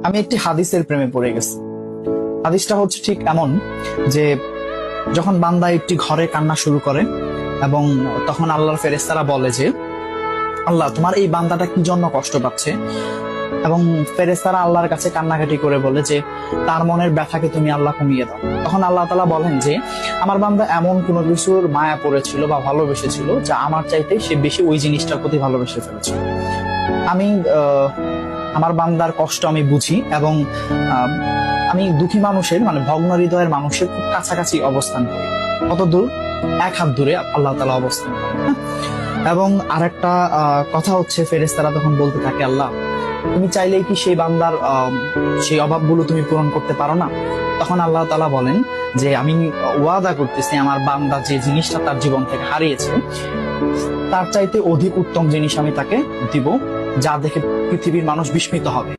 আমি একটি হাদিসের প্রেমে পড়ে গেছি। হাদিসটা হচ্ছে ঠিক এমন যে যখন বান্দা একটি ঘরে কান্না শুরু করে এবং তখন আল্লাহর ফেরেশতারা বলে যে আল্লাহ তোমার এই বান্দাটা কি জন্য কষ্ট পাচ্ছে, এবং ফেরেশতারা আল্লাহর কাছে কান্নাকাটি করে বলে যে তার মনের ব্যথাকে তুমি আল্লাহ কমিয়ে দাও। তখন আল্লাহ তাআলা বলেন যে আমার বান্দা এমন কোনো কিছুর মায়া পড়েছিল বা ভালোবেসেছিল যা আমার চাইতে সে বেশি ওই জিনিসটার প্রতি ভালোবেসে ফেলেছিল। আমি আমার বান্দার কষ্ট আমি বুঝি এবং আহ, আমি দুঃখী মানুষের মানে ভগ্ন হৃদয়ের মানুষের খুব কাছাকাছি অবস্থান করি। কত দূর? এক হাত দূরে আল্লাহ তাআলা অবস্থান করেন। হ্যাঁ? এবং আরেকটা কথা হচ্ছে ফেরেশতারা তখন বলতে থাকে আল্লাহ তুমি চাইলেই কি সেই বান্দার সেই অভাবগুলো তুমি পূরণ করতে পারো না? তখন আল্লাহ তাআলা বলেন যে আমি ওয়াদা করতেছি আমার বান্দা যে জিনিসটা তার জীবন থেকে হারিয়েছে তার চাইতে অধিক উত্তম জিনিস আমি তাকে দিব, যা দেখে পৃথিবীর মানুষ বিস্মিত হবে।